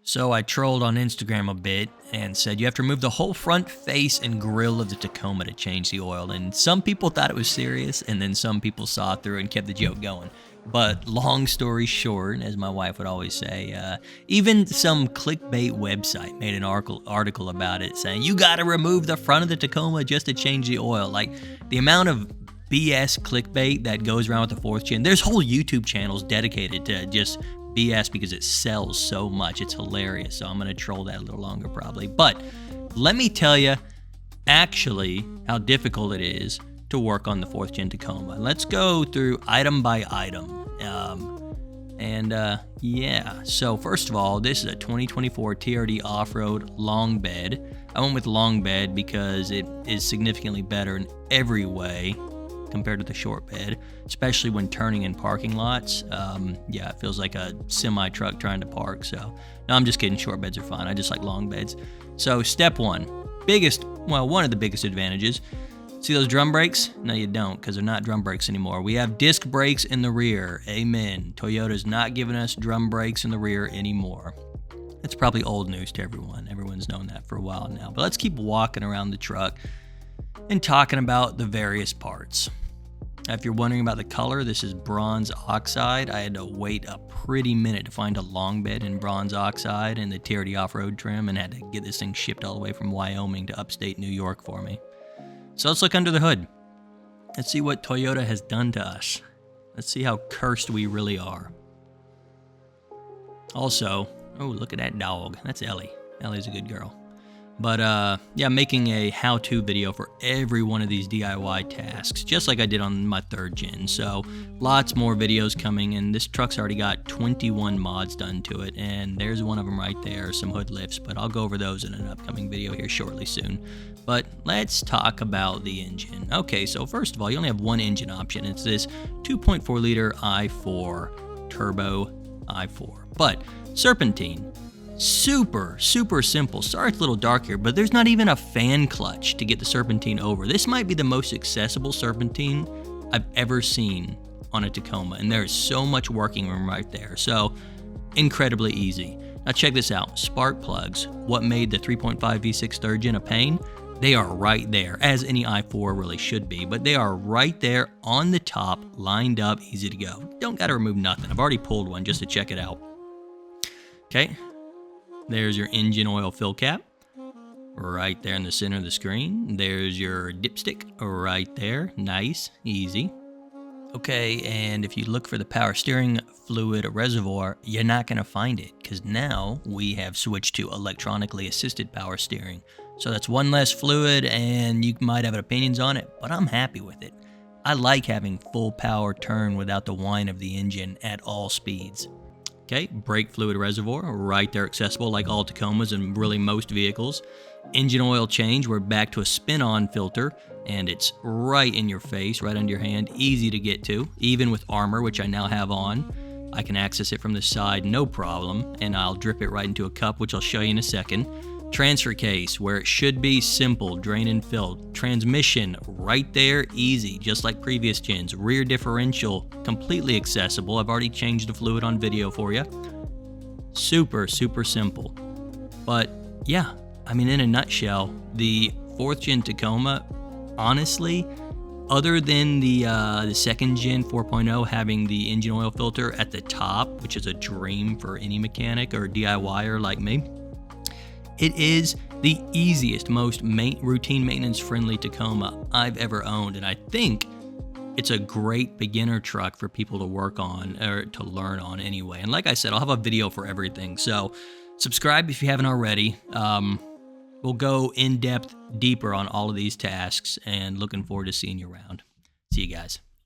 So I trolled on Instagram a bit and said you have to remove the whole front face and grille of the Tacoma to change the oil. And some people thought it was serious, and then some people saw through and kept the joke going. But long story short, as my wife would always say, even some clickbait website made an article about it saying, you got to remove the front of the Tacoma just to change the oil. Like, the amount of BS clickbait that goes around with the fourth gen. There's whole YouTube channels dedicated to just BS because it sells so much. It's hilarious. So I'm going to troll that a little longer probably. But let me tell you actually how difficult it is to work on the fourth gen Tacoma. Let's go through item by item. So first of all, this is a 2024 TRD off-road long bed. I went with long bed because it is significantly better in every way compared to the short bed, especially when turning in parking lots. It feels like a semi-truck trying to park. So, no, I'm just kidding. Short beds are fine. I just like long beds. So, step one, one of the biggest advantages. See those drum brakes? No, you don't, because they're not drum brakes anymore. We have disc brakes in the rear. Amen. Toyota's not giving us drum brakes in the rear anymore. It's probably old news to everyone. Everyone's known that for a while now. But let's keep walking around the truck and talking about the various parts. If you're wondering about the color, this is bronze oxide. I had to wait a pretty minute to find a long bed in bronze oxide in the TRD off-road trim and had to get this thing shipped all the way from Wyoming to upstate New York for me. So let's look under the hood. Let's see what Toyota has done to us. Let's see how cursed we really are. Also, oh, look at that dog. That's Ellie. Ellie's a good girl. But making a how-to video for every one of these DIY tasks, just like I did on my third gen. So lots more videos coming, and this truck's already got 21 mods done to it, and there's one of them right there, some hood lifts, but I'll go over those in an upcoming video here shortly soon. But let's talk about the engine. Okay, so first of all, you only have one engine option. It's this 2.4 liter i4 turbo i4, but serpentine. Super simple. Sorry it's a little dark here, but there's not even a fan clutch to get the serpentine over. This might be the most accessible serpentine I've ever seen on a Tacoma, and there's so much working room right there. So incredibly easy. Now check this out. Spark plugs, what made the 3.5 V6 third gen a pain? They are right there, as any i4 really should be, but they are right there on the top, lined up, easy to go. Don't got to remove nothing. I've already pulled one just to check it out. Okay. There's your engine oil fill cap, right there in the center of the screen. There's your dipstick right there. Nice, easy. Okay, and if you look for the power steering fluid reservoir, you're not going to find it because now we have switched to electronically assisted power steering. So that's one less fluid, and you might have opinions on it, but I'm happy with it. I like having full power turn without the whine of the engine at all speeds. Okay, brake fluid reservoir, right there accessible like all Tacomas and really most vehicles. Engine oil change, we're back to a spin-on filter, and it's right in your face, right under your hand, easy to get to. Even with armor, which I now have on, I can access it from the side, no problem, and I'll drip it right into a cup, which I'll show you in a second. Transfer case, where it should be simple, drain and fill. Transmission, right there, easy, just like previous gens. Rear differential, completely accessible. I've already changed the fluid on video for you. Super simple. But yeah, I mean, in a nutshell, the 4th gen Tacoma, honestly, other than the second gen 4.0 having the engine oil filter at the top, which is a dream for any mechanic or DIYer like me, it is the easiest, most routine maintenance-friendly Tacoma I've ever owned, and I think it's a great beginner truck for people to work on, or to learn on anyway. And like I said, I'll have a video for everything, so subscribe if you haven't already. We'll go in-depth, deeper on all of these tasks, and looking forward to seeing you around. See you guys.